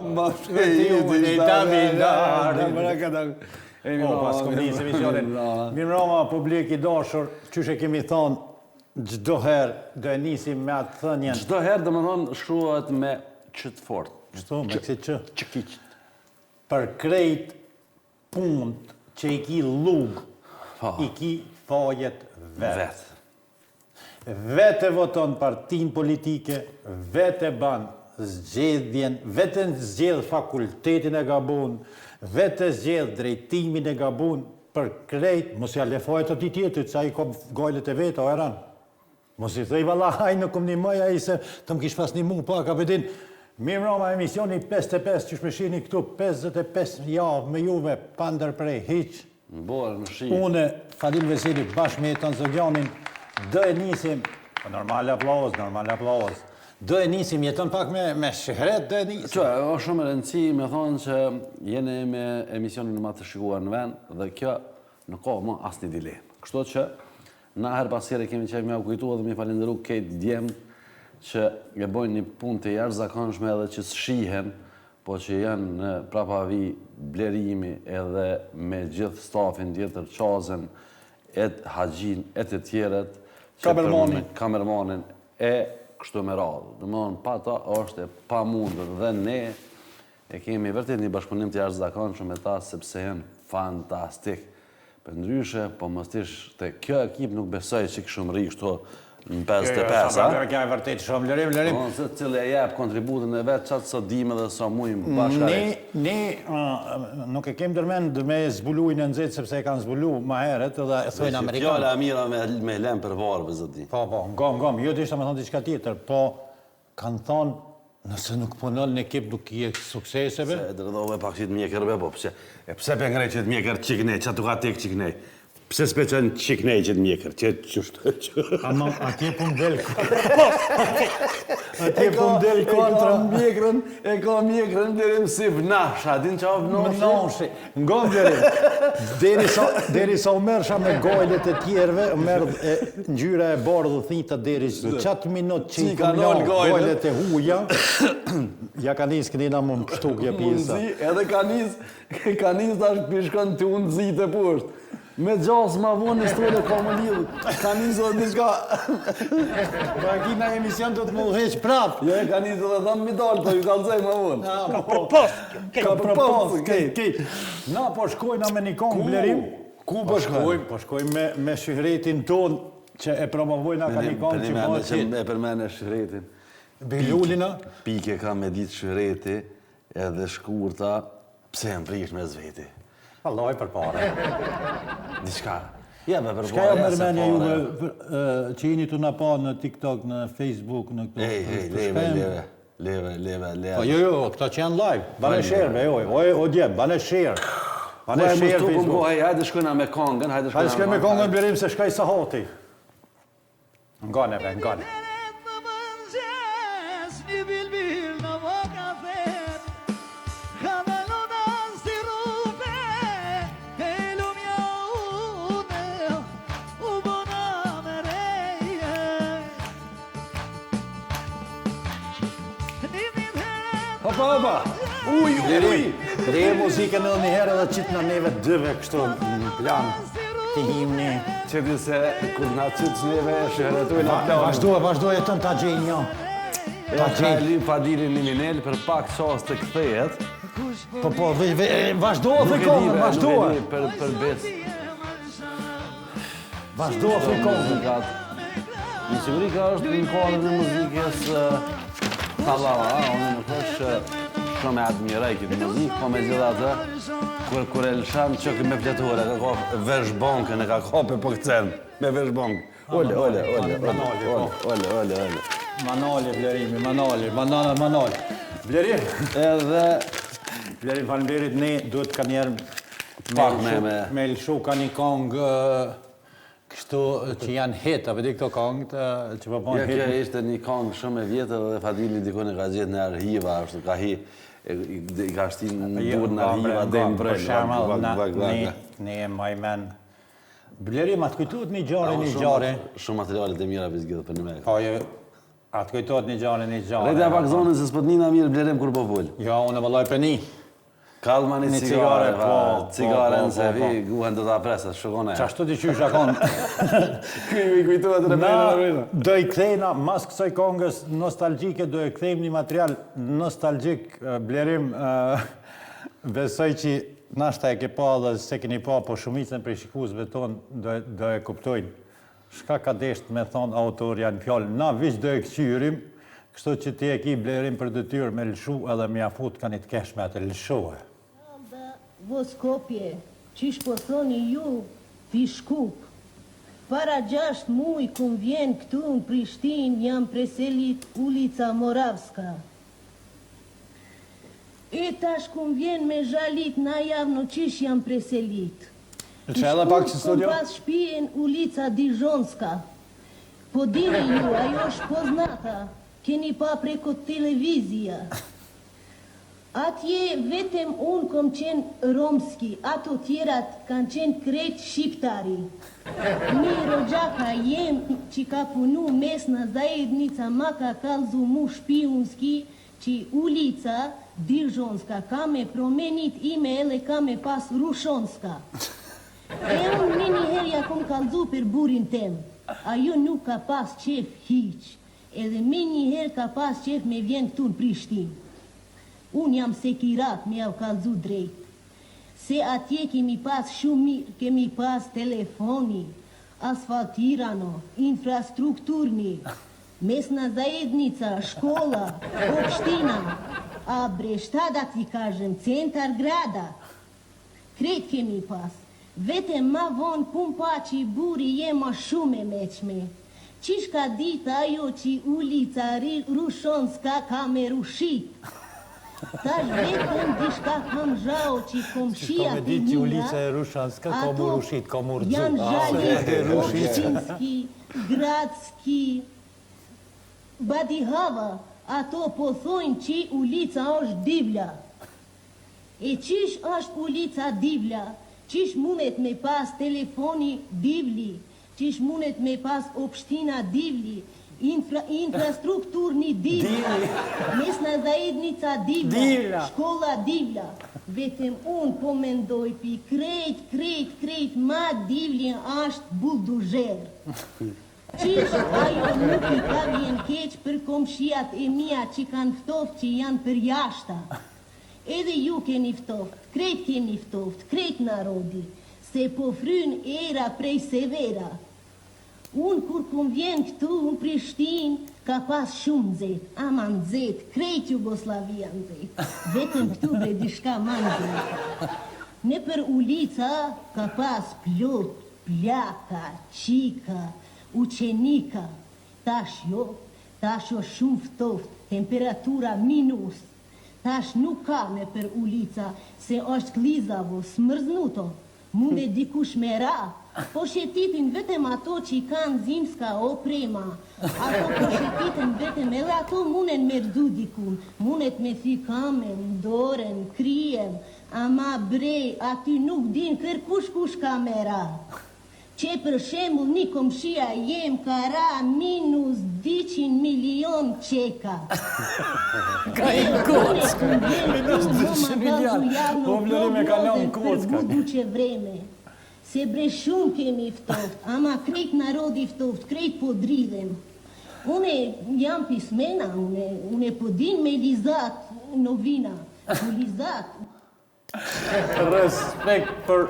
Ma pas komisë emisionin. Mirëmbrëma publik i dashur, qyshe kemi thonë, çdo herë do e nisim me atë thënien. Çdo herë do të thonë shkruhet me ç të fortë. Çto, me kësi ç. Çkiç. Për krejt punët që i ki lugë, i ki fajet vetë. Vete voton partin politike, vete ban zgjedhjen, vete zgjedh fakultetin e gabun, vete zgjedh drejtimin e gabun, për krejt, mos ja lefohet të ti tjetët, sa i kom gojlet e vetë, o eran. Mos i thej vala, hajnë kom një mëja i se të më kish pas një mu, pa ka pëdin. Mirëmbrëma emisioni 55, që shpeshini këtu 55 javë me juve, pa ndërprej, hiq. Une, Fadim Veseli, bashkë me Jeton Zogjanin, do e nisim, normal aplauz, do e nisim, jeton pak me shihret, do e nisim. Që, o shumë e rëndësi me thonë që jene me emisionin më të shikuar në vend, dhe kjo nuk ka më asë një dilemë. Kështu që, na her pasire kemi që me kujtu dhe mi falenderu këtë djemë që e bojnë një punë të jashtëzakonshme edhe që shihen, po që janë në prapavi blerimi edhe me gjithë stafin tjetër, Qazen, Haxhin, të tjerët, kamermanin, e kështu me radhë. Dhe më thonë, pa ta është e pa mundër dhe ne e kemi vërtet një bashkëpunim të jashtëzakonshëm me ta sepse janë fantastik. Për ndryshe, po mëstish të kjo ekip nuk besoj që këshumë ri kështu në 55, a? Kjo e vërtet shumë, lërim. Se cilë e jep kontributin e vetë qatë sa dime dhe sa mujmë bashkarit. Ne nuk e kem dërmend me zbuluj në nëzit, sepse e kanë zbulu ma heret edhe e thojnë Amerikanë. Fjallë Amira me lem për varë, për zëti. Po, ngom, jo të ishtë me thonë diçka tjetër, po kanë thonë, nëse nuk punon në ekip nuk i e sukseseve. Se e dërëdove pak që të mjekërve, po pse për ngrej që të mjekër qiknej, që të ka tek qiknej. Pse s'pe qënë qiknej që të mjekër, që qështë që... Ama atje pun del... Atje pun del kontra... E ka mjekrën dherim si vnasha, din që a vnoshi? Ngon dherim. Deri sa u mersha me gojlet e tjerve, u merë ngjyra e bardhë thita deri qatë minut që i këmlon gojlet e huja, ja ka njës kënina më më pështukja pjesa. Edhe ka njës tash pishkon të unë zi të pushtë. Me gjasë ma vonë historie ka më lidhë. Ka njësë dhe diçka... Ka kina emision të më uheq prapë. Jo, ka njësë dhe dhamë midalë, të ju kalëzaj ma vonë. Ka propos, kej. Na po shkojna me një kongë blerim. Ku po shkojmë? Po shkojmë me shihretin tonë që e promovojna ka një kongë që po që e përmene shihretin. Biljulina. Pike ka me ditë shihreti edhe shkurta pse e më prish me zveti. Alloj për pare. Diçka. Ja, me për pare. Shka jo mërmenja juve që jeni të në pa në TikTok, në Facebook, në këto... Leve. Po jo, këta që janë live. Bane share, be joj. O djem, bane share. Bane share Facebook. Hajde shkojna me kongën, hajde shkojna me kongën, birim se shkaj sa hoti. Ngane. Opa! Uj! Dhe e muzikën edhe një herë edhe qitë në neve dëve kështu në plan të himni. Që di se kur nga qitë neve shëheretuj në plan. Vazhdoj e tënë ta gjejnë një. Ta gjejnë pa diri një minel për pak qas të këthejet. Po, vazhdoj dhe kohën, vazhdoj. Për besë. Vazhdoj dhe kohën. Në siguri ka është një kohën në muzikës Talava, unë nuk është shumë e admiraj këtë muzikë, po me gjitha të, kur e lëshan që me fletore, ka ka veshbonkën, e ka kope për këtën, me veshbonkë. Ole. Manoli, Blerimi, Manoli. Blerim. Edhe, Blerim falemderit, ne duhet ka njerë me lëshu ka një kongë kështu që janë hit, apo di këto kongët që po bën hit. Kjo ishte një kongë shumë e vjetër dhe Fadili dikone ka gjetë në arhiva, ashtu ka hi, i ka shtin në burë në arhiva dhe në brejnë. Për shemë, ne e majmen. Blerim, atë kujtuat një gjare. Shumë materialet e mira për zgjithë për një me. Po, Atë kujtot një gjane. Rejtja pak zonën se s'pët njëna mirë blerim kur po full. Jo, unë vëllaj për një. Kalma një cigare, cigaren se vi, guhen do t'a presat, shukone. Qashtu t'i qysha konë. Këmi kujtuat të Na do i kthejna, mas kësoj kongës nostalgjike, do i kthejmë një material nostalgjik, blerim, besoj që nashta e ke pa dhe se keni pa, po shumicën për shikuzve tonë do e kuptojnë. Shka ka desht me thonë autor janë fjallë, na vish do e këqyrim, kështu që ti e ki blerim për dëtyrë me lëshu edhe me afut ka një të kesh me atë lëshuhe. Voskopje, qish po thoni ju, Pishkup. Para 6 muj kum vjen këtu në Prishtinë jam preselit ulica Moravska. E tash kum vjen me zhalit na javno qish jam preselit. Që edhe pak që studio? Kum pas shpijen ulica Dijonska. Po dini ju, ajo është poznata, keni pa preko televizija. Atje vetëm unë kom qenë romski, ato tjerat kanë qenë krejt shqiptari. Mi rogjaka jem që ka punu mesna zajednica ma ka kalzu mu shpionski që ulica Dijonska ka me promenit ime ele ka me pas Rushonska. E unë një herja kom kalzu për burin tem, ajo nuk ka pas qef hiq, edhe me një her ka pas qef me vjen këtu në Prishtinë. Unë jam sekirat me jau kalzu drejt. Se atje kemi pas shumë mirë, kemi pas telefoni, asfaltirano, infrastrukturni, mesna zajednica, škola, opština, a bre šta da ti kažem, centar grada. Krejt kemi pas. Vete ma vonë pun pa që buri je ma shumë e meqme. Qish ka dita ajo që ulica Rushonska ka me rushit. Tash vetëm dishka kam zhao që kom shia të që mija, ulica e Rushonska ka mu rushit, ka mu rëdzu. janë zhalit, Opshinski, Gradski, Badihava, ato po thojnë që ulica është Divla. E qish është ulica Divla, qish mundet me pas telefoni Divli, qish mundet me pas opshtina Divli, infrastrukturni Divla, mesna zajednica Divla, shkolla Divla. Vetëm unë po mendoj pi krejt, ma Divli është bulduzher. Qish ajo nuk i ka vjen keq për komshijat e mia që kanë ftoft që janë për jashta. Edhe ju keni ftoft, krejt keni ftoft, krejt narodi, se po fryn era prej severa. Unë kur kum vjen këtu në Prishtinë, ka pas shumë nxet, ama nxet, krejt Jugoslavia nxet. Vetëm këtu bre dishka ma nxet. Ne për ulica ka pas plot, plaka, qika, uqenika. Tash jo shumë ftoft, temperatura minus. Tash nuk ka me për ulica, se është klizavo, smërznuto. Munde dikush me ra. Po shetitin vetëm ato që i kanë zimska o prema. Ato po shetitin vetëm edhe ato munen me rdu dikun. Munet me thy kamen, doren, kriem. Ama bre, aty nuk din kërkush kush ka me ra. Që për shembull një komshia jem ka ra minus 200 milion qeka. Ka i kockë, minus 200 milion, po vlerime ka lënë kockë. Buduqe vreme. Se bre shumë kemi ftoft, ama krejt narodi ftoft, krejt po dridhem. Une jam pismena, une po din me lizat novina, po lizat. Respekt për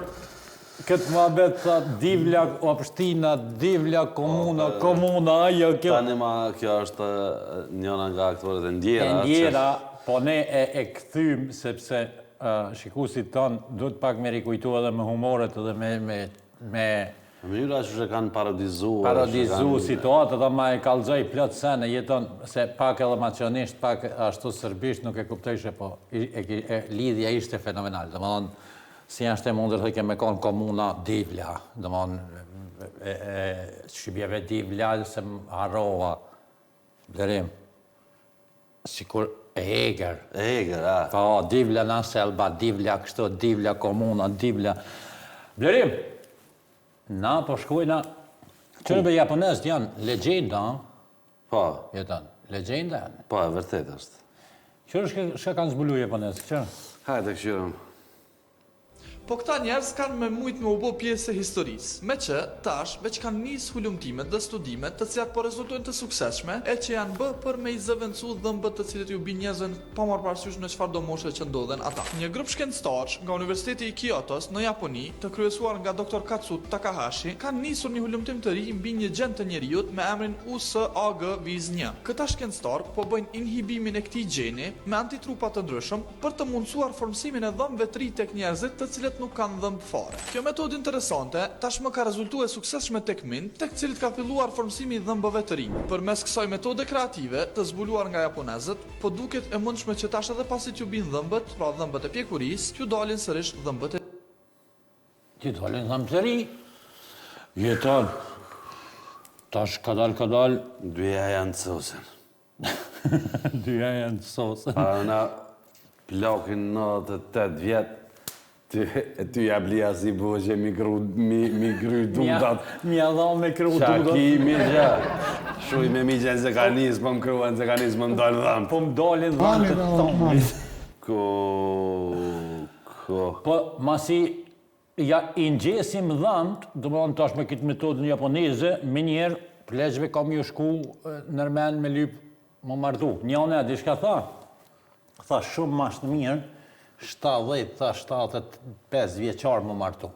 këtë muhabet sa Divla, opshtina, Divla, komuna, ajo kjo. Tani ma kjo është njëna nga aktorët e ndjera. E ndjera, po ne e këthym sepse shikusit tonë duhet pak me rikujtu edhe me humoret edhe me Mënyra që kanë parodizu situatë dhe ma e kalzoj plot sene, jeton se pak edhe macionisht, pak ashtu sërbisht nuk e kuptojshe, po lidhja ishte fenomenal. Dhe më thonë, si janë shte mundur të keme konë komuna Divla, dhe më thonë, shqibjeve Divla, se më harrova, blerim, sikur Eger, a. Po, Divla në selba, Divla kështu, Divla komuna, Divla. Blerim, na po shkojna, qërëve japonezët janë legjenda, Po, Jeton, legjenda. po, e vërtet është. Që është që kanë zbulu japonez, që? Hajde këshirëm. Po këta njerëz kanë me mujt me u bo pjesë e historisë, me që tash veç kanë nis hulumtimet dhe studimet të cilat po rezultojnë të suksesshme, e që janë bë për me i zëvendësu dhëmbët të cilët ju bin njerëzën pa marrë parasysh në çfarë do moshe që ndodhen ata. Një grup shkencëtarësh nga Universiteti i Kyotos në Japoni, të kryesuar nga Dr. Katsu Takahashi, kanë nisur një hulumtim të ri mbi një gjend të njerëzit me emrin USAG-VIS1. Këta shkencëtar po bëjnë inhibimin e këtij gjeni me antitrupa të ndryshëm për të mundësuar formsimin e dhëmbëve të ri tek njerëzit të cilët nuk kanë dhëmbë fare. Kjo metodë interesante tashmë ka rezultuar suksesshme tek min, tek cilët ka filluar formsimi i dhëmbëve të rinj. Përmes kësaj metode kreative të zbuluar nga japonezët, po duket e mundshme që tash edhe pasi t'ju bin dhëmbët, pra dhëmbët e pjekurisë, t'ju dalin sërish dhëmbët e Ti dalin dhëmbë të ri. Jeton. Tash ka dal. Dyja janë të sosen. Dyja janë të sosën. Para na plakin 98 vjetë, ty ja blia si boqe mi gry dudat. Mja dha me kru dudat. Qaki mi gja. Shuj me mi gjenë se ka njës, po më kruen se ka njës, më ndalë dhamë. Po më dalin dhëmbë të tonë. Po, masi ja i ngjesim dhëmbët, do më tash me këtë metodën japoneze, me njerë, pleqve kam ju shku nërmen me lypë më martu. Njone, dishka tha? Tha shumë mas të mirë, 70, tha 75 vjeqarë më martu.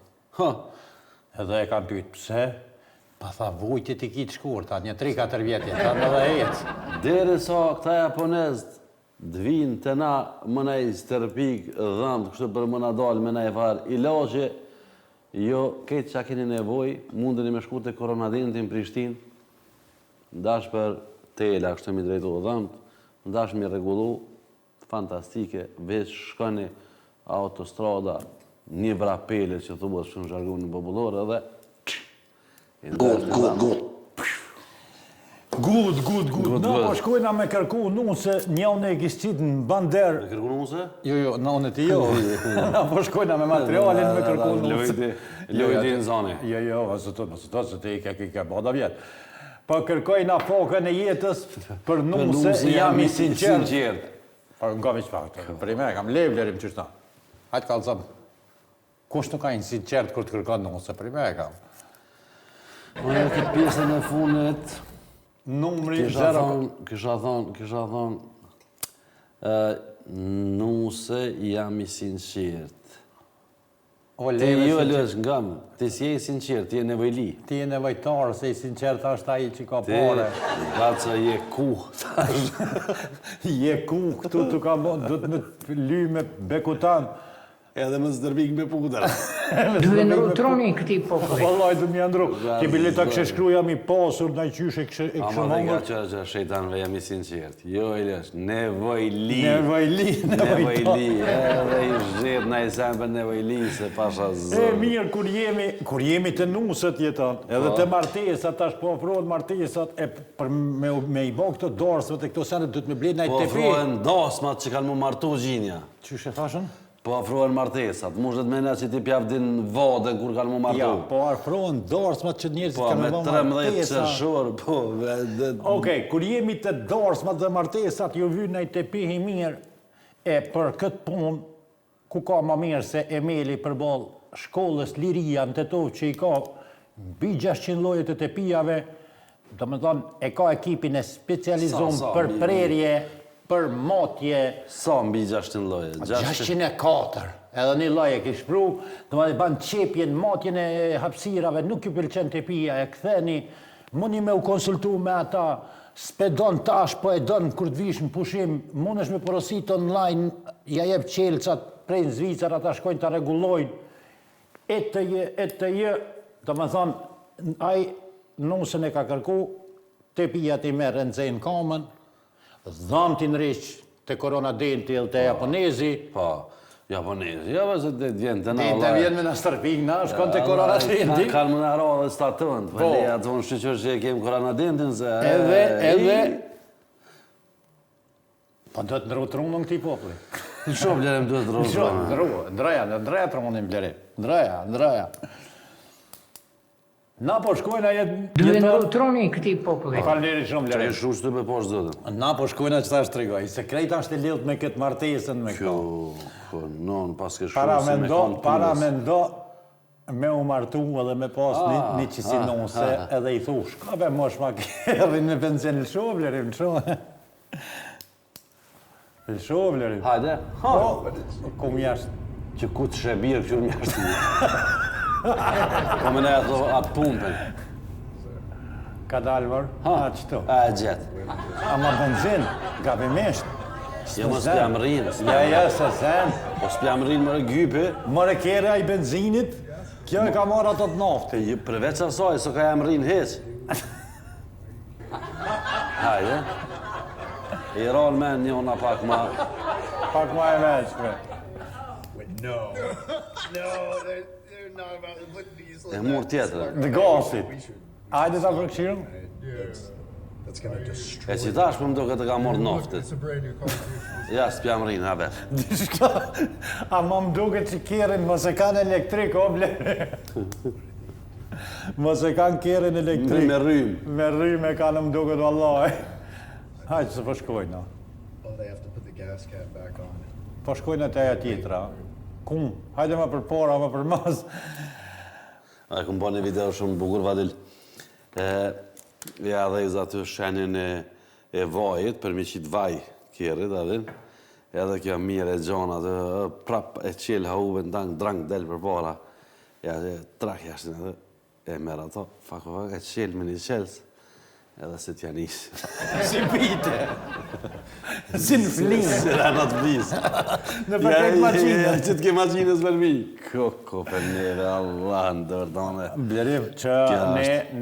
Edhe e kam pyet pse, pa tha vujtit i kitë shkur, ta një 3-4 vjetit, ta në dhe ecë. deri sa këta japonezët dvinë të na më nej stërpik dhëmbë, kështu për më na dalë me nej farë ilaqe, jo, këtë që keni nevoj, mundeni me shku të koronadinët në Prishtinë, ndash për tela, kështu mi drejtu dhëmbë, ndash mi regullu, fantastike, veç shkoni autostrada, një vrapele që thubës shumë zhargunin popullore edhe Good. Na po shkojna me kërku nunë se njëne e kishtë qitë në bander. Me kërku nuse? Jo, nëne ti jo. Na po shkojna me materialin me kërku nunë. Lojti në zone. Jo, nësë të se ti i ke bada vjetë. Po kërkojna fokën e jetës për nunë se jam i sinqert. Nga veç faktë, për i me kam levlerim qështa. Hajtë kalëzëm, kush nuk ka i sinqert kër të kërkon nunë se për i me kam. Në këtë pjesën e funit, Numri kisha thonë, nuse jam i sinqert. Ti jo e lësh nga më, ti si e i sinqert, ti e nevojli. Ti e nevojtarë, se i sinqert është aji që ka Ti, pare. gaca je kuh, thash. Je ku, këtu të ka bon, du të me ly me bekutan. Edhe më zdërbik me putër. Duhe në rutroni këti populli. Vallaj, du më ndru. Ti bileta kështë shkruja mi pasur, në i qyshe kështë Ama dhe nga hongër. që shejtanve jam i sinqert. Jo e lësh, nevojli. Nevojli, Nevojli, edhe i zhjet në i sempe nevojli, se pasha E zë. mirë, kur jemi të nusët jeton, edhe të martesat, tash po ofrohet martesat, e për me i bo këto dorsëve të këto senet, du të me blenë Po najtë tepi. ofrohen dasmat që kanë mu martu gjinja. Qyshe thashën? Po ofrohen martesat. Mushet mena që ti pjavdin vode kur kanë mu martu. Ja, po afrohen dorsmat që njerëzit Po, kanë me bo 13 martesa. qershor, po. Okej, kur jemi të dorsmat dhe martesat, ju vynë najtë tepi i mirë, e për këtë punë, ku ka ma mirë se Emeli përball shkollës Liria në Tetov që i ka mbi 600 lloje të tepijave, do më thonë, e ka ekipin e specializum Sa, për mbi- prerje, për motje, Sa mbi 600 loje? 604. Edhe një lloj e ke shpru, do më dhe banë qepjen, motjen e hapsirave, nuk ju pëlqen tepija, e këtheni, mundi me u konsultu me ata, s'pedon tash, po e don kur të vish në pushim, mundesh me porosit online, ja jep qelcat prej në Zvicër, ata shkojnë të regullojnë, e të jë, do më thonë, aj nusën e ka kërku, tepija ti merë rëndzejnë kamën, dhamë ti në rishë të koronadenti edhe të japonezi, Po, japonezi. Ja, vëzë të vjen të na. ti të vjen me në stërpik, na, shkon të koronadenti. Kanë më në ro dhe statën. Po, leja të unë shqyqër që e kemë koronadentin, se... Edhe... Po do të ndru trunën këti populli. Në shumë blerem duhet të rrugë. Ndroja trunin blerim. Ndroja. Na po shkojna Duhen rrotroni këtij populli. Faleminderit shumë Që e Blerim. shrush të me poshtë zotën. Na po shkojna që ta shtregoj. Sekreta është e lidhur me këtë martesën me këto. Non, pas ke Para shrush se me mendo me u martu edhe me pas një qisinose edhe I thush, ka be mosh ma kërrin me benzin lësho, Blerim, lësho. Lësho, Blerim. Hajde. Ku mjashtë. Që ku të shebirë kështu mjashtë. Kom e ne atë pumpën. Ka dalëvar? Ha, qëto. E gjetë. Ama benzin, gabimisht. Jo mos pjam rinë. Ja, se sen. Po s'pjam rinë më gypi. Mëre kere I benzinit, kjo e ka marrë ato të naftë. Përveç asaj, së ka jam rinë heq. Hajde. I ronë men njona pak ma... Pak ma e veçme. No, they're not about to put these. E mur tjetër. Dë gasit. Ajde ta përkëshirëm? That's gonna destroy. E që tash për më do këtë ka morë noftit. It's a brand new constitution. Ja, s'pjam rinë, ha vesh. Dishka, ama më duke që kjerin, mos e kanë elektrik, o ble. Mos e kanë kjerin elektrik. Me rrym. Me rrym e kanë më duke të vallaj. Hajtë se po shkojna. Oh, they have to put the gas cap back on. Po shkojna të aja tjetra. Kum, hajde më për para, më për mas. A e këmë bo një video shumë bukur, Vadil. Ja dhe i aty shenjën e vajit, për mi qitë vaj kjerit, adin. Edhe kjo mirë e gjona, prap e qelë hauve në drang del për para. Ja, trak jashtin edhe, e merë ato, fako e qelë me një qelës. Edhe se t'ja nisë. Si pite. Si në flinë. Si rana të blisë. Në për këtë maqinë. Që t'ke maqinës për mi. Koko për neve, Allah në dërdane. Blerim, që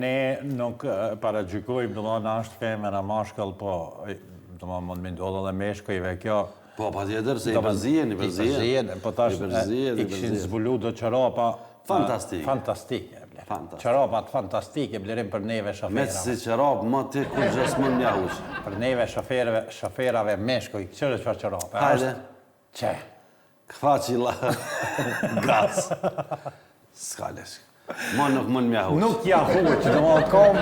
ne nuk para gjykojmë, do në është femera mashkëll, po, do më mund me ndodhë dhe meshkojve kjo. Po, pa tjetër, se I përzien. Po tash, I këshin zbulu do qërapa. Fantastike. Fantastike, Blerim. Qërapat fantastike, Blerim, për neve Me shoferave. si qërap, ma ti kur gjësë më njahush. Për neve shoferave meshkoj, qërë që qërapa? Hajde. Që? Këfaqila. Gas. S'kalesh. Ma nuk më njahush. Nuk ja huq, do më kom.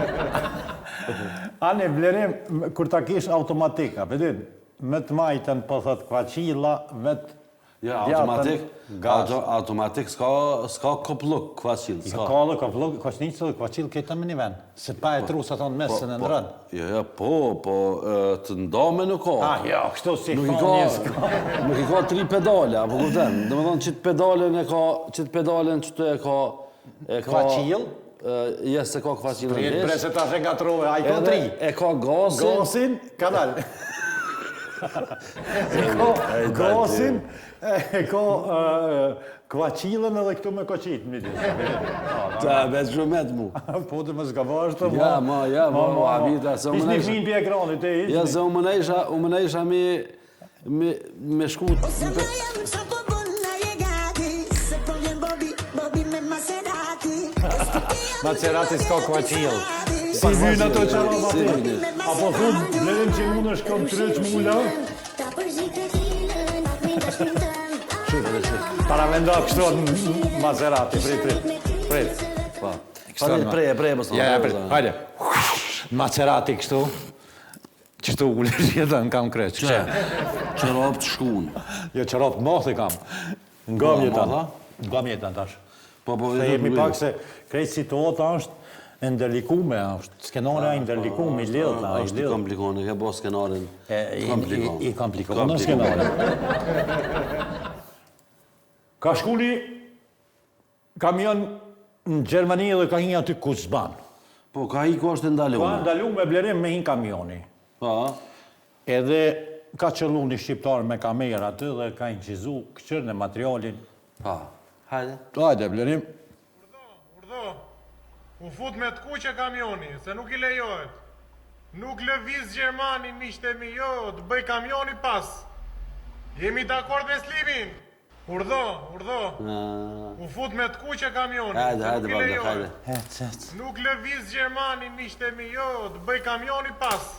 Ane, Blerim, kur ta kish automatika, pëdin, me të majten, po thot këfaqila, me të Ja, gas. automatik s'ka kopluk, këfaqil. I ka kallë, ka vlog, ka shnicë dhe ka qilë këtë me një ven. Se pa e tru sa thonë mesën e ndrën. Jo, po, të ndame nuk ka. Ah, jo, kështu si Nuk i thonë ka, nuk I ka 3 pedale, apo kuptem. Do më thonë qitë pedalen e ka, qitë pedalen qëtë e ka... Këfaqil? Jes, se ka këfaqil në Bre vesh. se ta shë nga trove, a I ka 3. E ka gasin. Gasin, ka dalë. Gasin, e ka këfaqilën edhe këtu me koqitë, mi ditë. Ta, veç shumet mu. Po të më zgavash të Ja, ma, habita, se Ishtë një flinë për ekranit, e ishtë. Ja, se u më nejsha me shkut. Macerati s'ka këfaqilë. Si vynë ato qërapa ti? Apo thunë, Blerim që mund është kom tryq mula? Para mendo kështu Maserati, prit. Prej, më sonë. Ja, prit, hajde. Maserati kështu. Qështu ullë jetën kam kreç. Qërop të shkun. Jo, qërop mothë kam. Nga mjetën tash. Se jemi pak se krejt situata është ndërlikume, është skenare a ndërlikume, I lidhë. Është I komplikone, ke bo skenarin. I komplikone skenare. Ka shkulli kamion në Gjermani dhe ka hinë aty Kuzban. Po, ka I ko është ndalume. Ka ndalu me Blerim me hinë kamioni. Edhe ka qëllu një shqiptar me kamera aty dhe ka incizu këqër në materialin. Hajde. Hajde, Blerim. Urdho, u fut me të kuqe kamioni, se nuk I lejohet. Nuk lëviz Gjermani, miqtë e mi, jo, të bëj kamioni pas. Jemi dakord me slimin. Urdho, u fut me të kuqe kamioni, se nuk I lejohet. Nuk lëviz Gjermani, miqtë e mi, jo, të bëj kamioni pas.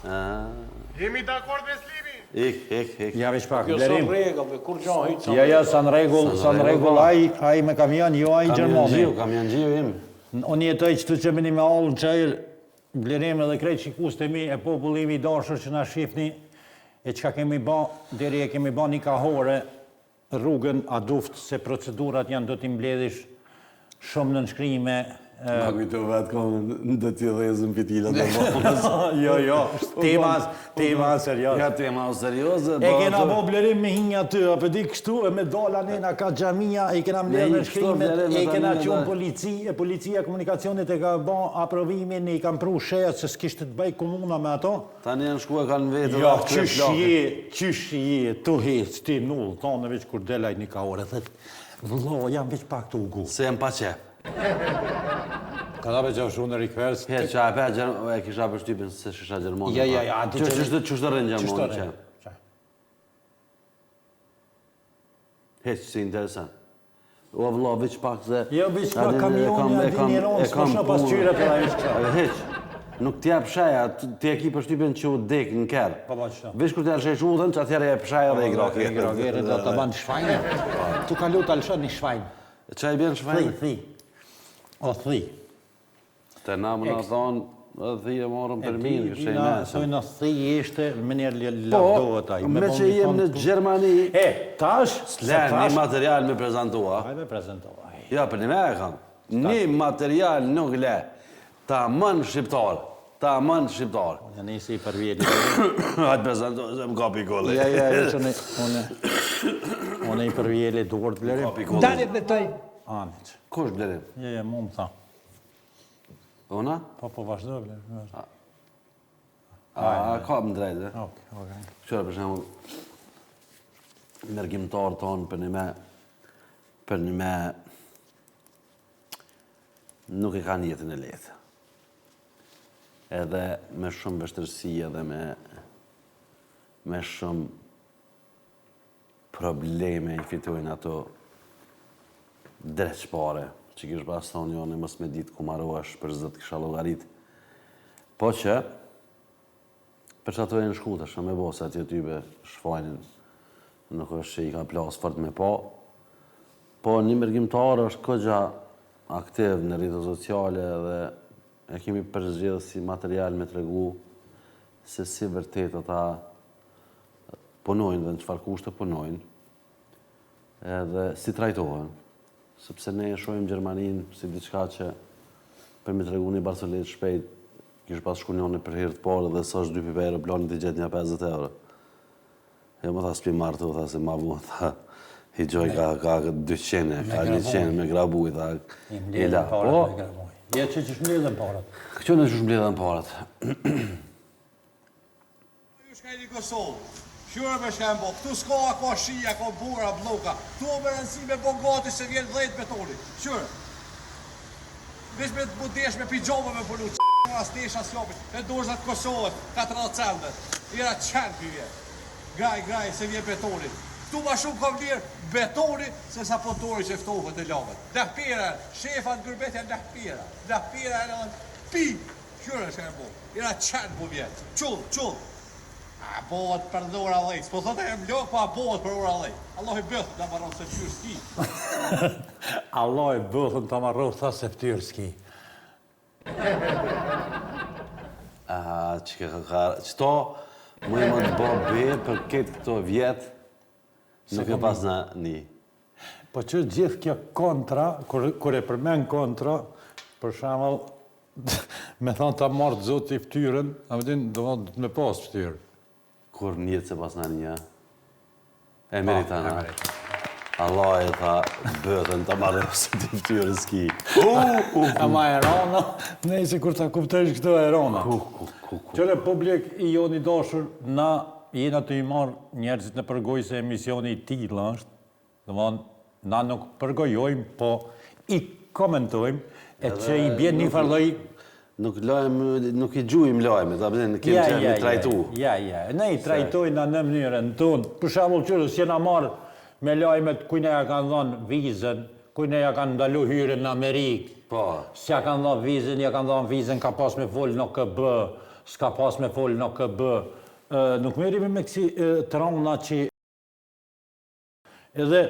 Jemi dakord me slimin. Ik. Ja veç pak, Kjo Blerim. së regull, kur gjohë hitë. Ja, sa në regull, ai me kamion, jo ai Gjermani. Kamion gjiu im. Unë jetoj që të që mini me allën që ajër, blerim edhe krejt shikus të mi e popullimi i dashur që na shifni, e që ka kemi ba, deri e kemi ba një kahore rrugën a duft se procedurat janë do t'i mbledhish shumë në nshkrime. Ma kujto vetë komën në do t'i dhezën pitilat e bonës. Jo, tema serios. Ja, tema serioze. E kena bo blerim me hinja ty, a përdi kështu, e me dala nena ka gjamia, e kena mbledhë në shkrimet, e kena qënë polici, e policia komunikacionit e ka bo aprovimin, e i kam pru shetë se s'kishtë të bëj komuna me ato. Tani janë shkua kanë vetë. Ja, qysh je, tu hecë, ti nullë, tonë veç kur delaj një ka ore, dhe vëllo, jam veç pak të ugu. Se jam pa qep. Ka da veç avë shumë në rikvers. He, që e kisha përshtypin se shisha Gjermonë. Ja, Qështë të rënë Gjermonë qep? He, që si interesant. O, vëllo, veç pak se... Jo, veç pak kamioni, adin i ronë, s'kosha pas qyre për a ishtë qërë. Heq, nuk t'ja pëshaja, ti e ki përshtypin që u dek në kërë. Pa qëta. Veç kur t'ja shesh udhën, që atjere e pëshaja dhe i groki. E grogere dhe të banë shvajnë. Tu ka lutë alëshon një shvajnë. Qa i bjenë shvajnë? Thi. O, thi. Të na më në thonë, thi e morëm për minë, kështë e mesë. Thojnë në thi ishte, më njerë lavdohet aj. Me që jem në Gjermani... Tash... S'len, një material me prezentua. Aj me prezentua. Ja, për një me e kam. Një material nuk le. Ta mënë shqiptar. Ta mënë shqiptar. Unë nisi i përvjeli. Hajtë prezentua, se më kapi kolle. Ja, unë i përvjeli duar të blerim. Kapi kolle. Dalit me toj. Anit. Kush blerim? Ja, mu më tha. Ona? Po vazhdo blerim. A, ka më drejtë, e? Ok. Qërë për shemë, nërgjimtarë tonë për një me, nuk e kanë jetën e letë. Edhe me shumë vështërsi edhe me shumë probleme i fitojnë ato dreqpare, që kishë pas thonë jo në mos me ditë ku maroash për zëtë kisha logarit. Po që, për që ato e në shkuta, shumë e bo se atje tybe shfajnin, nuk është që i ka plasë fort me po, po një mërgjimtarë është këgja aktiv në rrjetet sociale dhe e kemi përzgjedhë si material me tregu se si vërtet ata punojnë dhe në qëfar kushte punojnë edhe si trajtohen, sepse ne e shohim Gjermanin si diçka që për me tregu një Barcelet shpejt kishë pas shkunjone për herë të parë dhe sa është 2 pipa aeroplanit i gjetë një 50 euro. E më tha s'pi martu, tha se ma bu, tha, i gjoj ka 200, ka 100 me grabu, i tha, I la. Po, ja që shmbledhen parat. Këqo në që shmbledhen parat? Ju shka i një Kosovë, shure me shembo, këtu s'ka ka shia, ka bura, bloka, këtu me rëndësi me bogati se vjen 10 betoni, shure. Vesh me të budesh me pijama me punu, as tesha s'jopit, me dorzat Kosovët, 40 cente, era qenë këvje. Graj, se vjen betoni. Këtu ma shumë kam lirë betoni, se sa potori që ftohet e lavët. Dahpira, shefat gërbetja dahpira e në pi, shure shembo, era qenë po vjetë, qull. A bohet për dhura lej, s'po thotë e mlok, pa bohet për ura lej. Allah i bëthën të marronë se ftyrë s'ki. Allah i bëthën të marronë tha se ftyrë s'ki. Qëto më i më të bo be për këtë këto vjetë, nuk e pas në një. Po që gjithë kjo kontra, kur e përmen kontra, për shamëll, me thonë ta marrë zotë i ftyrën, a më din, do të me pas ftyrë. Kur njëtë se pas në një, e meritana. Allah e tha, bëtën të marrë ose të ftyrë s'ki. Ama e rona, nejse kur ta kuptësh këto e rona. Qëre publik i joni dashur, na jena të i marrë njerëzit në përgoj se emisioni i tila është, dhe mënë, na nuk përgojojmë, po i komentojmë, e që i bjen një farloj... Nuk i gjujmë lojme, ta përden, kemë që me trajtu. Ja, ne i trajtojnë në mënyrën tonë. Për shamull qërë, s'jena marrë me lojmet kujne ja kanë dhonë vizën, kujne ja kanë ndalu hyrën në Amerikë. Po. S'ja kanë dhonë vizën, ja kanë dhonë vizën, ka pas me full në KB, s'ka pas me full në KB. Nuk merimi me kësi trauna që... Edhe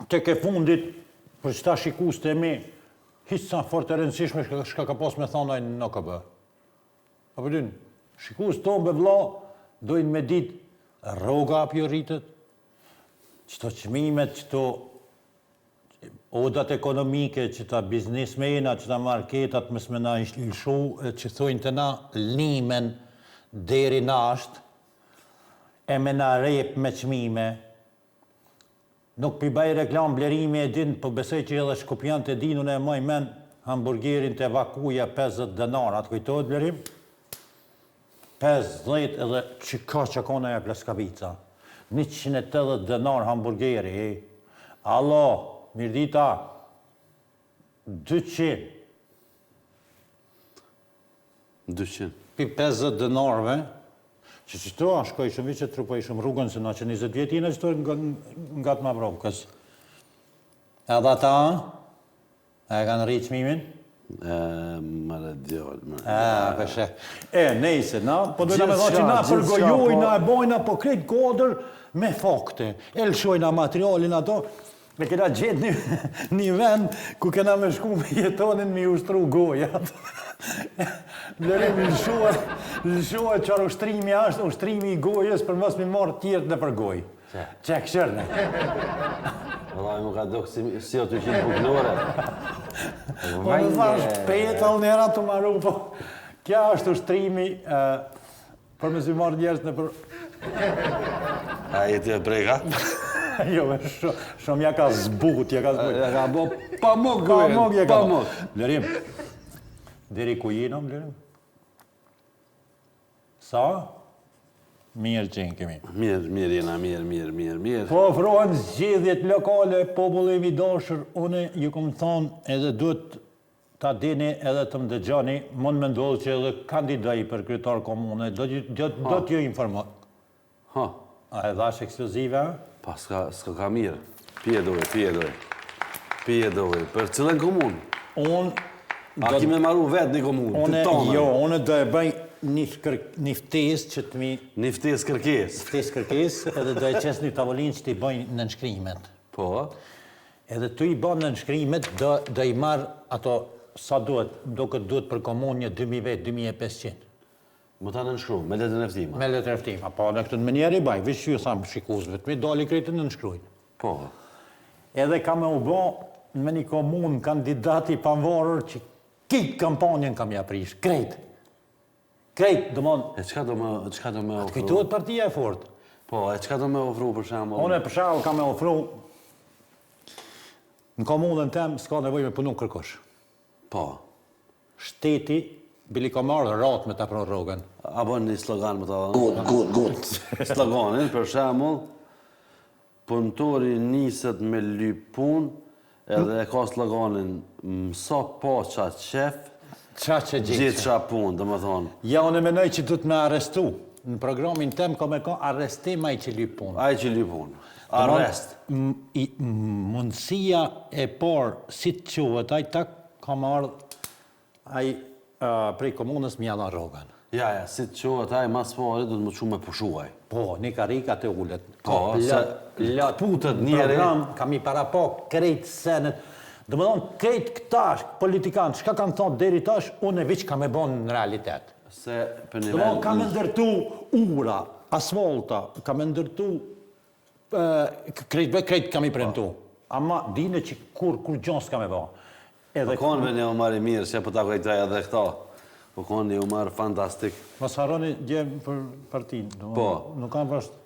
të ke fundit, për që ta shikus të mi, hiç sa fort e rëndësishme shka ka pas me thonë në NKB. Apo din, shikus tonë be vlla, dojnë me ditë rroga apo rritet, çto çmimet, çto odat ekonomike, çta biznesmena, çta marketat mes me na lëshu, që thojnë të na limen deri nasht, e me na rep me çmime. Nuk pi baj reklam blerimi e din, po besoj që edhe shkopjant e din, unë e maj men hamburgerin të vakuja 50 denar, atë kujtohet blerim? 50 edhe që ka që kona e pleskavica. 180 denar hamburgeri, Allo, mirë dita, 200. 200. Pi 50 denarve, që qëto a shkoj shumë vitë që trupoj shumë rrugën, se na që 20 vjetina qëto nga të ma provkës. Edhe ta, e kanë rritë çmimin? Mërë djollë, Peshe. Nejse, na, po dojna me dha që na përgojojna, e bojna, po krejt kodër me fakte. E lëshojna materialin ato, me kena gjetë një vend ku kena me shku me jetonin me ushtru gojat. Blerim lëshuar qarë ushtrimi ashtë, ushtrimi i gojës për mos mi marë tjertë në për gojë. Që këshërne. Vëllaj, më ka dokë si o të qitë buknore. Po në thash, petall njëra të maru, po kja është ushtrimi për mos mi marë njerës në për... A jeti e breka? Jo, shumë ja ka zbut, ja ka zbut. Ja ka bo pamuk gojën, pamuk. Blerim, deri ku jena, Blerim? Sa? Mirë qenë kemi. Mirë jena, mirë. Po ofrohen zgjedhjet lokale, populli i dashur, une ju kom thonë edhe duhet ta dini edhe të më dëgjoni, mund me ndodhë që edhe kandidoj për kryetar komune, do t'ju informoj. Ha. A e dhash ekskluzive? Pa, s'ka ka mirë. Pije dojë. Për cilën komunë? A kime maru vetë një komunë, të tonë? Jo, unë do e bëj një ftesë që të mi... Një ftesë kërkes. Ftesë kërkes, edhe do e qes një tavolinë që t'i bëj në nënshkrimet. Po? Edhe tu i bën në nënshkrimet, do i marë ato sa duhet, do këtë duhet për komunë një 2000 vetë, 2500. Më ta nënshkru, me letër eftima? Me letër eftima, po në këtë në mënjerë i baj, vishë që ju thamë shikuzve, të mi dali krejtë në nënshkrujnë. Po. Edhe ka me u bo me një komunë kandidati panvarur që kitë kampanjen kam ja prish, krejtë. Krejtë, dëmon... E qka do me ofru? Kujtuhet partia e fort. Po, e qka do me ofru për shembull? Unë për shembull kam me ofru në komunën tem s'ka nevojë me punu kërkosh. Po. Shteti bili ka marrë ratë me ta pron rrogën. A bën një slogan më ta dhënë? Good. Sloganin, për shembull, punëtori niset me lyp punë, edhe e ka sloganin mëso po qa qef, gjithë qa punë, dhe më thonë. Ja, unë e menoj që du të me arrestu. Në programin tem ka me ka arrestim ai që lyp punë. Ai që lyp punë. Arrest. Mundësia e parë, si të quhet, ai ta ka marrë ai prej komunës mi adha rrogën. Ja, si të quhet, ai mas pari du të më qumë me pushuaj. Po, një karika të ullet. Po, se putet njeri. Program, kam i para po, krejt senet. Dhe më thonë, krejt këtash, politikanë, shka kanë thonë deri tash, unë e vëq kam e bonë në realitet. Se për Dhe më thonë, kam e ndërtu ura, asfalta, kam e ndërtu, krejt kam i premtu. Ama dine që kur gjonë s'kam e bo. Po konë një umar i mirë, që për ta kujtaj edhe këta. Po konë një umar fantastik. Mas haroni gjemë për partinë. Po. Nuk kam vështë.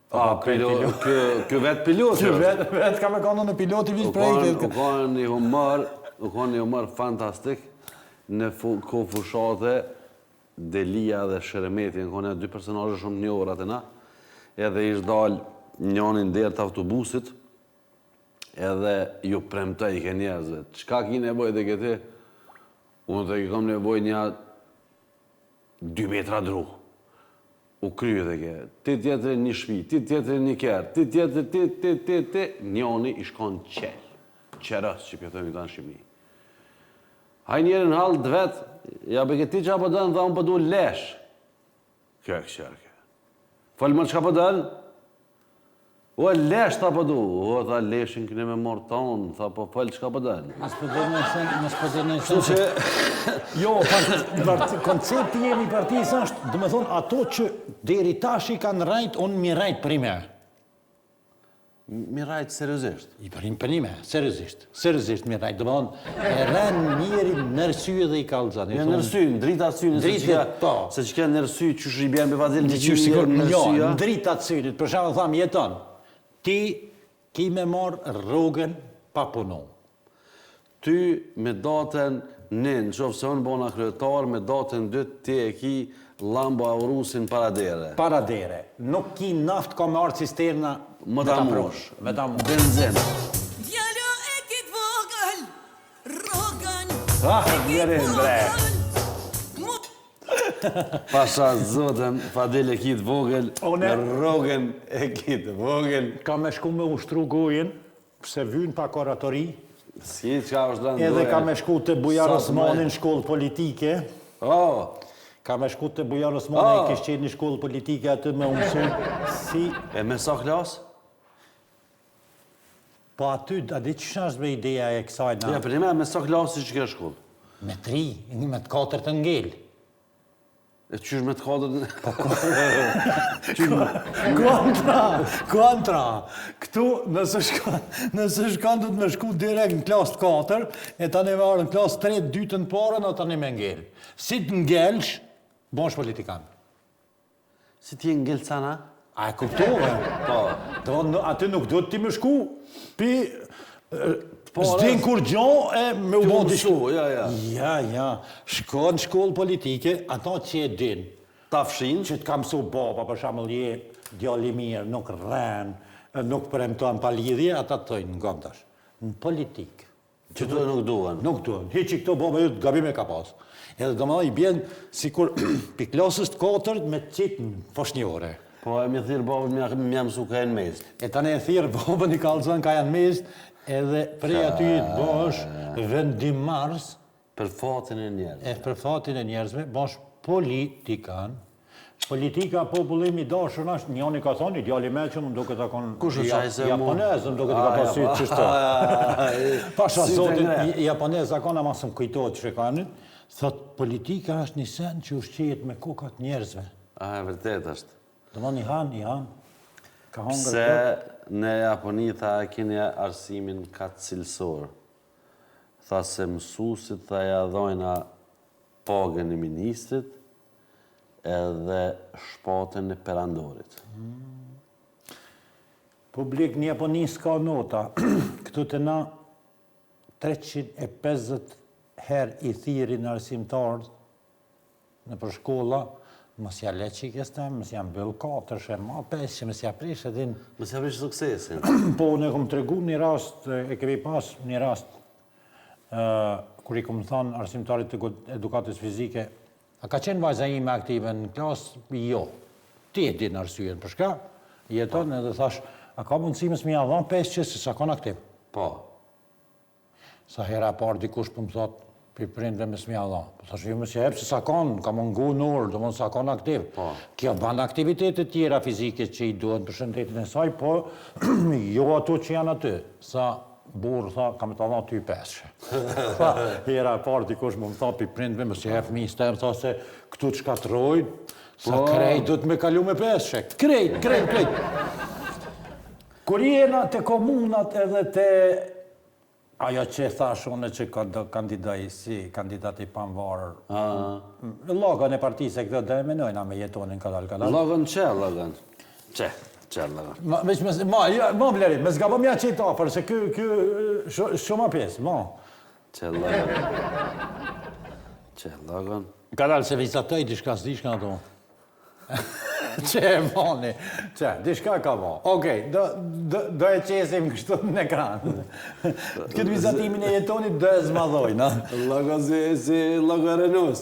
Kjo vetë pilot. Kjo vetë kam e konë në piloti vishë projekte. U konë një umar fantastik në ko fushate Delia dhe Sheremeti. Në konë e dy personazhe shumë një orat e na. Edhe ishtë dalë njonin derë të autobusit. Edhe ju premtoj i ke njerëzve. Qka ki nevoj dhe këti? Unë të kam nevoj një 2 metra dru. U kryu dhe ke. Ti tjetëri një shpi, ti tjetëri një kjerë, ti tjetëri ti. Njoni i shkon qelë. Qerës që pjetëm i ta në Shqipni. Haj njerën halë të vetë, ja be këti që apo dënë dhe unë pëdu lesh. Kjo e kësherë ke. Falë më që ka pëdënë? O, lesh ta po du, o, tha leshin këne me morë tonë, tha po falë qka po dalë. Mas po dhe në sen që... Jo, koncepti jemi partijës është, dhe me thonë, ato që deri tash i kanë rajt, unë mi rajt prime. Mi rajtë seriosisht. I prime, seriosisht mi rajt. Dhe me thonë, e rënë njeri nërsyë dhe i kalëzat. Ja nërsyë, në drita të synit, se që ka nërsyë që shë i bjenë me vazilë të gjithë nërsyë. Në drita të synit, për shumë thamë jeton, ti ki me marë rrugën pa punu. Ty me datën në qofë se unë bona kryetar, me datën 2 ti e ki Lambo Aurusin paradere. Paradere. Nuk ki naft ka me artë cisterna Më ta mosh. Me ta mosh. Benzin. Djalo e kit vogël, rrogën. Njerin bre. Pasha zotën, Fadel e kitë vogël, në rrogën e kitë vogël. Ka me shku me ushtru gojen, pse vynë pa oratori. Si qka është rëndoja. Edhe ka me shku të Bujar Osmanin shkollë politike. Ka me shku të Bujar Osmanin, kishë qenë një shkollë politike aty me umësu. Si... E me sa klasë? Po aty, a di që është me ideja e kësaj na? Ja, për një me sa klasë që ke shkollë? Me 3, me të 4 të ngellë. E qysh me të 4? Kontra. Këtu, nëse shkan du të me shku direkt në klasë 4, e ta ne varë në klasë 3, 2 të në parën, o ta ne me ngellë. Si të ngellësh, bosh politikan. Si ti e ngellë sana? A e kuptove? Po. Aty nuk do të ti me shku, pi... S'din kur gjo e me u bon t'i shku. Ja. Shko në shkollë politike, ata që e din. Ta fshin? Që t'ka mësu baba, për shamëll je, djali mirë, nuk rren, nuk premton pa lidhje, ata të tojnë në gëndash. Në politikë. Që të nuk duhen? Nuk duhen. Hiqi këto baba ju të gabime ka pas. Edhe do më da i bjen, si kur pi klasës të 4 me qitë në foshnjore. Po e mi thirë babën mi jam su ka e në mes. E tani e thirë babën i kalëzën ka janë mes, edhe prej aty të bosh vendimars. Për fatin e njerëzve. Për fatin e njerëzve, bosh politikan. Politika popullimi dashur është, njani ka thonë, ideali me që më duke të konë japonez, më duke të ka pasit qështë. Pasha zotin, japonez akona ma së më kujtojt që kanit, thot, politika është një sen që ushqejet me kokat njerëzve. E vërtet është. Dhe më një han, ka hongër pse në Japoni tha keni arsimin ka cilësor. Tha se mësusit tha ja dhojna pagën e ministrit edhe shpatën e perandorit. Publik në Japoni s'ka nota. Këtu të na 350 herë i thiri në arsimtarët në për shkolla, mos ja le qikës të, mos ja mbëll 4, shë ma 5, mos ja prish edhin... Mos ja prish suksesin. Po, ne kom të regu një rast, e kemi pas një rast, kur i kom thonë arsimtarit të edukatës fizike, a ka qenë vajza ime aktive në klasë? Jo. Ti e di në arsyën, përshka? Jeton edhe thash, a ka mundësimës mi adhon 5 që se sa kon aktiv? Po. Sa hera par dikush për më thotë, për prindve me smja dha. Thash, ju më si hepë se sa kanë, ka mungu në orë, do më sa kanë aktiv. Kjo banë aktivitetet tjera fizike që i duhen për shëndetin e saj, po jo ato që janë aty. Sa burë, tha, ka me të dha ty 5. Tha, hera par dikush më tha për prindve, më si hepë mi stem, tha se këtu të shkatrojnë, sa krejt do të me kalu me 5. Krejt. Kur jena të komunat edhe të ajo që thash unë që kandidaj si kandidati panvarër. Logën e partisë e këtë dhe menojna me jetonin kadal. Logën që, logën? Që logën? Ma blerit, me zgabëm ja qëjtë afer, se kjo shumë a pjesë, ma. Që logën? Kadal se vizatoj, dishka s'dishka në to. Që e moni, dishka ka mo. Okej, do e qesim kështu në ekran. Këtë vizatimin e jetonit do e zmadhojnë. Logo si logo Renus.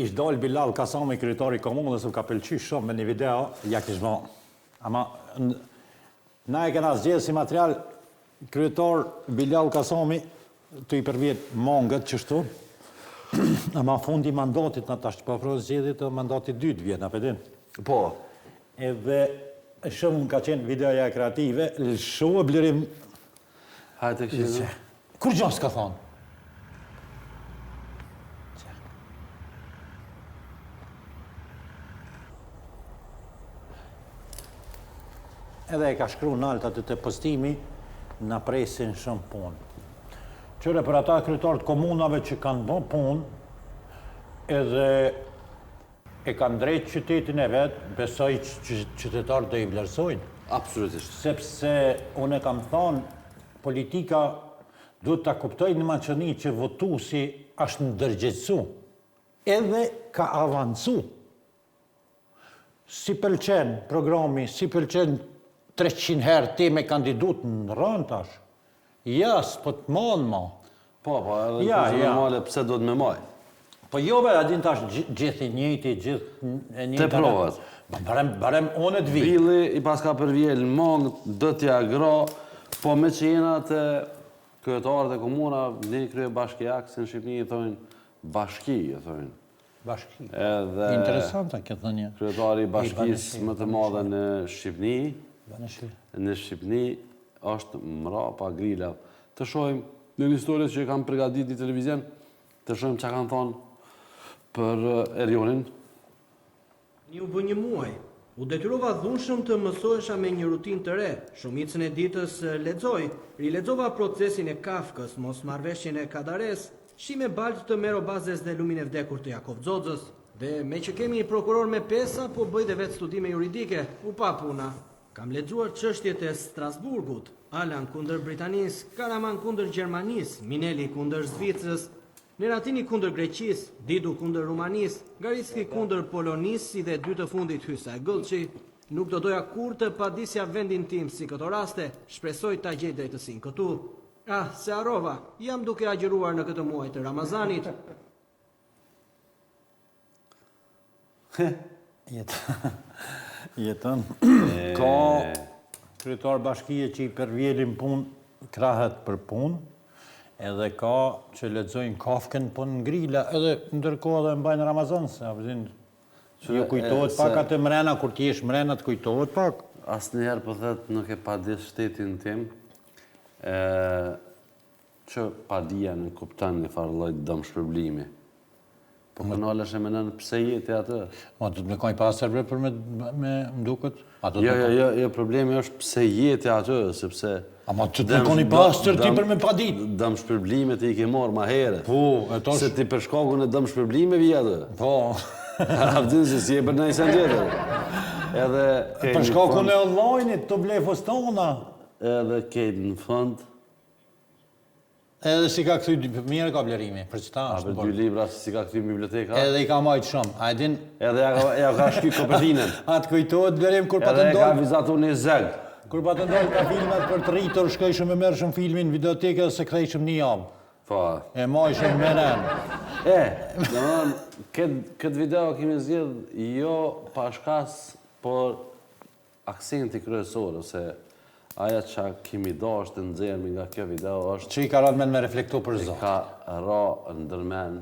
Ish dal Bilal Kasami, kryetari komunës, më ka pëlqy shumë me një video, ja kish mo. Ama, na e kena zgjedhë si material, kryetar Bilal Kasami, të i përvjet mongët qështu, ama fundi mandatit në tash, po afro zgjedhjet të mandatit 2 vjen, a përdin? Po, edhe shumë ka qenë videoja kreative, lëshu e blirim... Hajtë e këshirë. Kur gjo s'ka thonë? Edhe e ka shkru në altë atë të postimi, në presin shumë punë. Qëre për ata kryetarët komunave që kanë bën punë, edhe e kanë drejtë qytetin e vetë, besoj që qytetarët do i vlerësojnë. Absolutisht. Sepse unë e kam thonë, politika duhet të kuptoj në maqëni që votusi është ndërgjegjësu, edhe ka avancu. Si pëlqen programi, si pëlqen 300 herë ti me kandidut në rënë tash. Ja, s'po të monë ma. Po, edhe në me male, pse do të me maj? Po jo be, adin tash gjithë i njëti, gjithë e njëti. Te provat. Barem unë të vi. Vili i pas ka për vjellë mongë, dëtja gra, po me që jena të kryetarët e komuna, një krye bashkijak, se në Shqipni i thojnë bashki, i thojnë. Bashki. Edhe interesanta këtë dhe një. Kryetari i bashkisë më të madhe në Shqipni, në Shqipni është mrapa grila. Të shohim në një historie që kam përgatit një televizion, të shohim që kanë thonë për Erionin. Një u bë një muaj. U detyrova dhunshëm të mësohesha me një rutinë të re. Shumicën e ditës lexoj, rilexova procesin e Kafkës, mosmarrveshjen e Kadares, shime baltë të Mero Bazes dhe lumin e vdekur të Jakov Xoxës. Dhe me që kemi një prokuror me pesa, po bëj dhe vetë studime juridike, u pa puna. Kam lexuar çështjet e Strasburgut, Alan kundër Britanis, Karaman kundër Gjermanis, Mineli kundër Zvicrës, Neratini kundër Greqis, Didu kundër Rumanis, Garitski kundër Polonis, si dhe dy të fundit Hysa e Gëllçi. Nuk do doja kur të padisja vendin tim si këto raste, shpresoj ta gjej drejtësinë këtu. Ah, se harrova, jam duke agjëruar në këtë muaj të Ramazanit. Jetën. Ka kryetar bashkije që i përvjelin punë, krahet për punë, edhe ka që lexojnë Kafkën po në grila, edhe ndërkohë edhe mbajnë Ramazan, se ju kujtohet pak atë mrena, kur ti jesh mrena të kujtohet pak. Asnjëherë po thëtë nuk e padis shtetin tim, që padia në kuptan një farë lloj dëmshpërblimi. Po kanalesh e menën pse jeti atë? Ma do të më kanë pasur për me mduket? Jo, problemi është pse jeti atë, sepse ama të të koni pastër ti për me pa ditë. Dëmshpërblimet i ke marrë ma herët. Po, e tosh... Se ti për shkakun e dëmshpërblimeve atë. Po. Avdin se si e për në sen tjetër. Edhe... Për shkakun e online-it, të blefës tona. Edhe kejtë në fund. Edhe si ka këthy, mirë ka vlerimi, për që ta është. Për 2 libra, si ka këthy biblioteka. Edhe i ka majtë shumë, a e din... Edhe ja ka shky kopërtinën. A të kujtohet vlerim kur pa të ndollë... Edhe ka vizatu një zegë. Kur pa të ndollë ka filmet për të rritur, shkojshëm e mërshëm filmin, videoteke dhe se krejshëm një javë. Po. E majshëm menen. Këtë video kemi zgjedh jo pashkas, por aksenti kryesor, ose aja që kemi dasht të nxjerrmi nga kjo video është... Që i ka rënë me reflektu për zotë? Ka ra ndërmen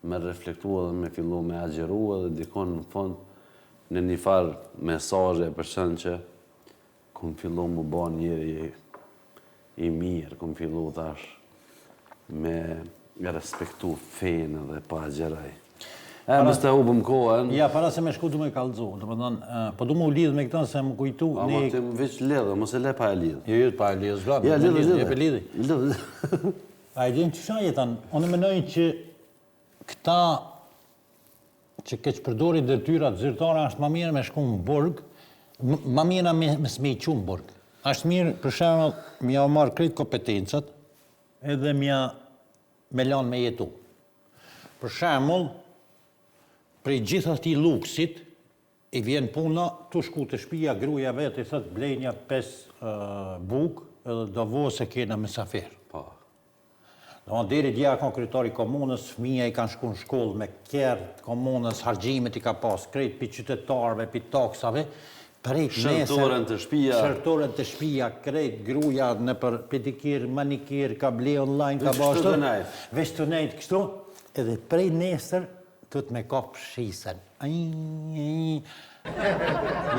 me reflektu edhe me fillu me agjeru edhe dikon në fund në një farë mesazhe për shënë që kom fillu më ba njeri i mirë, kom fillu tash me respektu fejnë dhe pa agjeraj. Mës të hubëm kohën... Ja, para se me shku du me kalëzu, po du mu lidhë me këtën se më kujtu... Ama të më veç lidhë, mos e le pa e lidhë. Jo, pa e lidhë, zbla. Ja, lidhë. Lidhë. A e din që shaj jetan, unë menoj që këta që keq përdori detyrat zyrtare është ma mirë me shku në burg, ma mirë me smequ në burg. Ashtë mirë, për shemë, mja o marë krejt kompetencat, edhe mja me lanë me jetu. Për shemë, prej gjithë ati luksit, i vjen puna, tu shku të shpia, gruja vetë, i thëtë blenja 5 buk, edhe do vo se kena mesafer. Deri dja ka kryetari komunës, fëmija i kanë shku në shkollë me kjerë komunës, hargjimet i ka pas, krejt për qytetarve, për taksave, shërtoren të shpia. Shërtoren të shpia, krejt gruja në për pedikir, manikir, ka ble online, ka bashtë. Veç të nejtë kështu, edhe prej nesër, të me kapë shisen.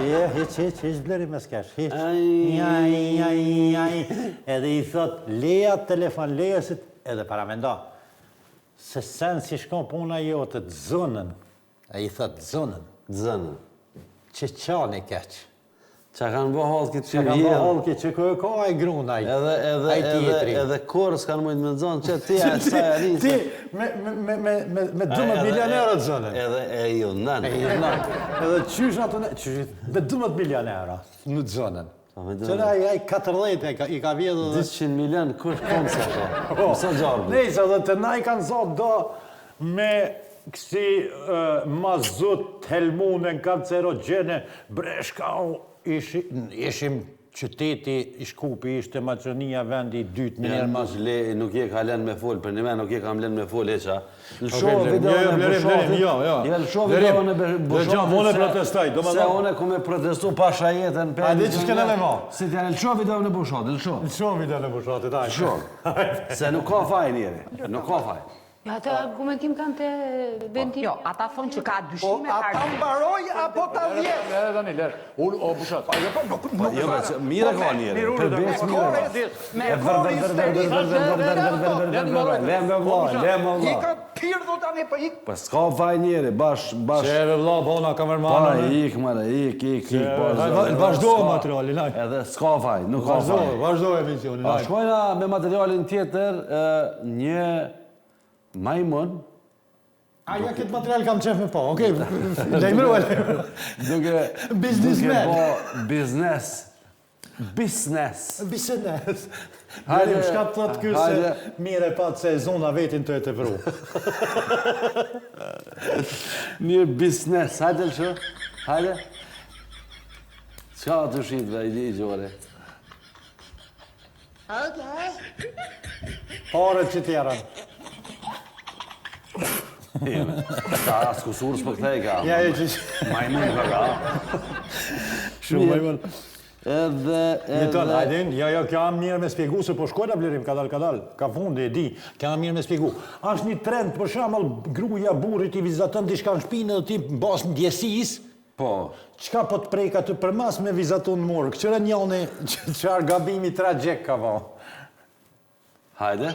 Hiq bleri me s'kesh, hiq. Edhe I thot, leja telefon lejesit, edhe paramendo. Se sen si shkon puna jote të zonën. A I thot zonën. Zënë. Që qani keq. Qa kanë bë halë këtë Që ka bë halki që ka e grunaj. Edhe korë s'kanë mujtë me zonë, që ti e saj a rinë. Ti, me 12 milion euro të zonën. Edhe e ju nënë. Edhe qysh ato me 12 milion euro në të zonën. Qëra ai 14 I ka vjedhë dhe... 200 milion, kush konë se shë? Mësa gjarbë. Nejse, dhe të na I kanë zotë do me kësi mazut, helmunën, kancerogene, breshka, ishim qyteti I Shkupi, ishte Maqonia, vendi I dytë, një njerë mas... Nuk je ka len me folë, për një me nuk je kam len me folë eqa. Lësho videon e Bushotit. Lësho videon e Bushotit. Se one ku me protestu pasha jetën. A di që s'kene me ma? Si t'ja lësho videon e Bushotit, lësho. Lësho videon e Bushotit, ajë. Lësho. Se nuk ka faj njeri, nuk ka faj. Ja, ata argumentim kanë të vendi. Jo, ata thonë që ka dyshime. Ata mbaroj apo ta vjet? Lere tani, lere. Unë, o Bushat. Mire ka njeri, përbes mire. I ka pirë do tani për ik. Pa s'ka faj njeri, bash... Qeve vla, bona kamermana. Pa, ik, mare, ik. Vazhdo materialin, ajë. Edhe s'ka faj, nuk ka faj. Vazhdo emisionin, A ajë. shkojna me materialin tjetër, një majmun. Aja këtë material kam qef me po, okej. Lejmëru. Duke Biznesmen. Business. Hajde, shka të thotë kjo se mire pa të se zona vetin të e të vru. Një business, hajde lësho, hajde. Ska të shqitve, I gjore. Pare që tjera. Ka askusurës për këtej ka. Ja, e që... Majmun ka. Shumë majmun. Edhe... Hajdin, ja, kja mirë me spjegu, se po shkojna blerim, kadal, ka fundi, e di, kja mirë me spjegu. Ashtë një trend, për shemëll, gruja, burit I vizatën t'i shka në shpinë dhe ti bas në djesis, po, qka po të prejka të përmas me vizatën në morë, këqëre njone, qëar gabimi tragjek ka va. hajde.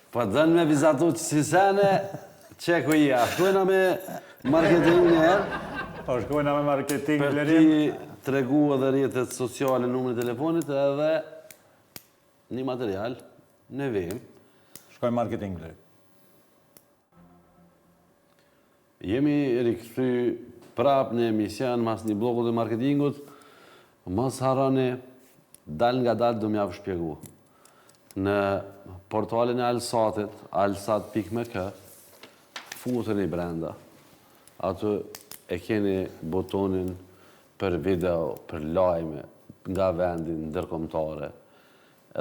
Po dënë me vizatu që si sene, që ku I, a shkojna me marketing njerë, Po shkojna me marketing, për blerim. ti të regu edhe rjetet sociale, numërin e telefonit, edhe një material, në vim. Shkoj marketing, blerim. Jemi rikëthy prap në emision, mas një bloku të marketingut, mos harani, dal nga dal do m'javë shpjegu. Në portalin e Alsatit, alsat.mk, futën I brenda. Atë e keni butonin për video, për lajme, nga vendin ndërkombëtare.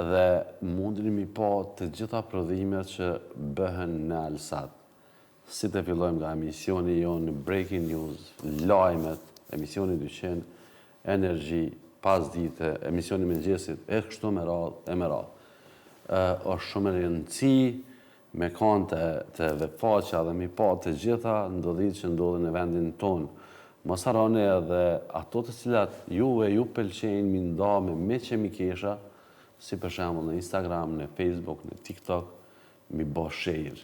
Dhe mundin mi pa të gjitha prodhimet që bëhen në Alsat. Si të fillojmë nga emisioni jonë, breaking news, lajmet, emisioni dyqen, energji, pas dite, emisioni mëngjesit, e kështu me radhë. është shumë e rëndësi me kanë të webfaqja dhe mi pa të gjitha ndodhit që ndodhin në vendin tonë. Mos harroni edhe ato të cilat ju pëlqejnë mi nda me që mi kesha, si për shembull në Instagram, në Facebook, në TikTok, mi bë share.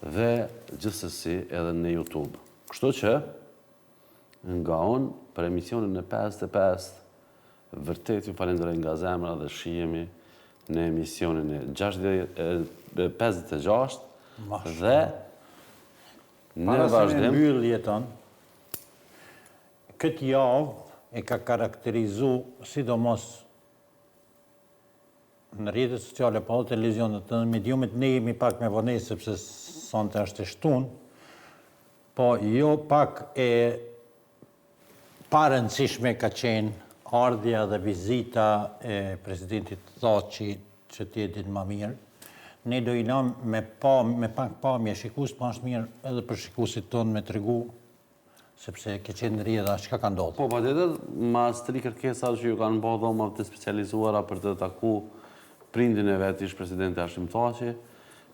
Dhe gjithsesi edhe në YouTube. Kështu që nga unë për emisionin e 55, vërtet ju falenderoj nga zemra dhe shihemi në emisionin e 56 dhe në Para se me vazhdim. mbyll jeton, këtë javë e ka karakterizu sidomos në rrjetet sociale, po televizionet të mediumit, ne jemi pak me vonesë, sepse sonte është e shtunë, po jo pak e parëndësishme ka qenë ardhja dhe vizita e presidentit Thaçi që t'jetin më mirë, ne do i nam me pak pamje shikus, pa është mirë edhe për shikusit tonë me tregu, sepse ke qenë rrjedha çka ka ndodhur. Po, patjetër, mas 3 kërkesa që ju kanë bërë dhoma të specializuara për të taku prindin e vet ish presidenti Hashim Thaçi,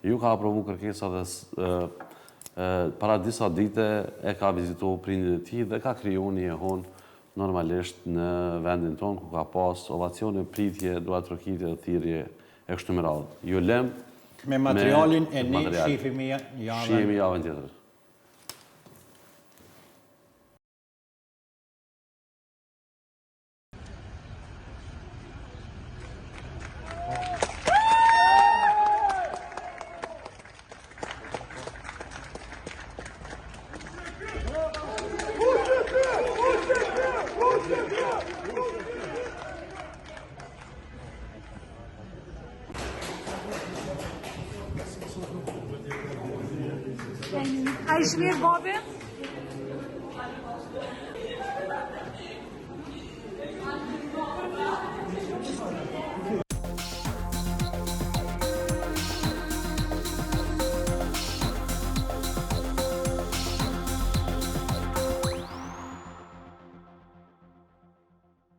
ju ka aprovu kërkesa dhe para disa dite e ka vizituar prindin e tij dhe ka kriju një jehon normalisht në vendin tonë ku ka pas ovacione, pritje, dua trokitje dhe thirrje e kështu me radhë. Ju lëm me materialin e ne shihemi javën tjetër. A ishtë mirë, babi?